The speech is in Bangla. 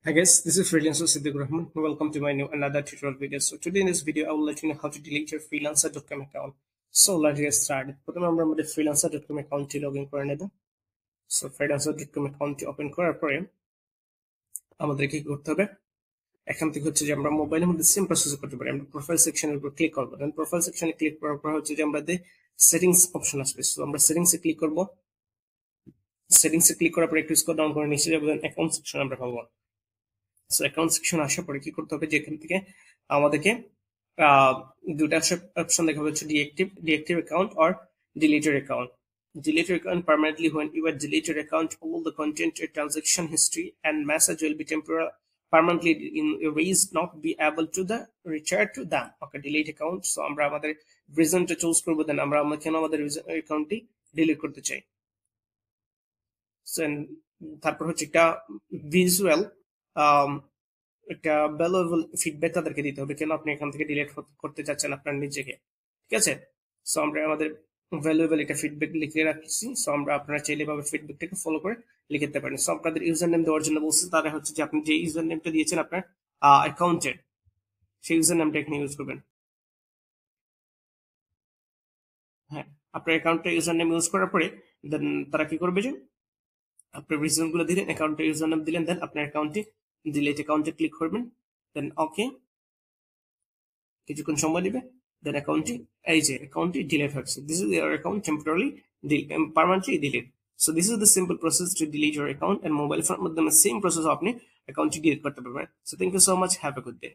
Hi guys, this is Freelancer Siddiq Rahman. Welcome to my new another tutorial video. So today in this video, I will let you know how to delete your freelancer.com account. So let's get started. প্রথমে আমরা আমাদের freelancer.com অ্যাকাউন্টটি লগইন করে নেব। সো freelancer.com অ্যাকাউন্টটি ওপেন করার পরে আমাদের কি করতে হবে? এখান থেকে হচ্ছে যে আমরা মোবাইলের মধ্যে সেম প্রসেস করতে পারি। আমরা প্রোফাইল সেকশনের উপর ক্লিক করব। দেন প্রোফাইল সেকশনে ক্লিক করার পর হচ্ছে যে আমাদের সেটিংস অপশন আসবে। সো আমরা সেটিংসে ক্লিক করব। সেটিংসে ক্লিক করার পর একটু স্ক্রল ডাউন করে নিচে যাব, দেন অ্যাকাউন্ট সেকশন আমরা পাবো। সো অ্যাকাউন্ট সেকশন আসার পরে কি করতে হবে, যেখান থেকে আমাদেরকে দুটা অপশন দেখা যাচ্ছে, deactive account or delete your account. Delete your account permanently. When you delete your account, all the content, your transaction history and message will be permanently erased, not be able to the return to them. Okay, delete account. So আমরা আমাদের রিজনটা চুজ করব, দেন আমরা কেন আমাদের অ্যাকাউন্টটি ডিলিট করতে চাই। তারপর হচ্ছে একটা ভিজুয়াল একটা ভ্যালুয়েবল ফিডব্যাক তাদেরকে দিতে হবে, কেন আপনি এখান থেকে ডিলিট করতে চাচ্ছেন আপনার নিজেকে। ঠিক আছে, সো আমরা আমাদের ভ্যালুয়েবল একটা ফিডব্যাক লিখে রাখছি। সো আমরা আপনারা চাইলে এভাবে ফিডব্যাকটাকে ফলো করে লিখে দিতে পারেন। সো আপনাদের ইউজার নেম দেওয়ার জন্য বলছে, তারা হচ্ছে যে আপনি যে ইউজার নেমটা দিয়েছেন আপনার অ্যাকাউন্টের, সেই ইউজার নেমটা এখানে ইউজ করবেন। হ্যাঁ, আপনার অ্যাকাউন্টের ইউজার নেম ইউজ করার পরে দেন তারা কি করবে, যে আপনার রিজন গুলো দিলেন, অ্যাকাউন্টের ইউজার নেম দিলেন, দেন আপনার অ্যাকাউন্টটি ডিলিট অ্যাকাউন্টে ক্লিক করবেন, দেন ওকে, কিছুক্ষণ সময় দিবে, দেন অ্যাকাউন্টটি এই যে অ্যাকাউন্টটি ডিলিট হচ্ছে। This is your account temporary permanently delete. So this is the simple process to delete your account, and mobile ফোনের মাধ্যমে সেম প্রসেস আপনি অ্যাকাউন্টটি ডিলিট করতে পারবেন। So thank you so much, have a good day.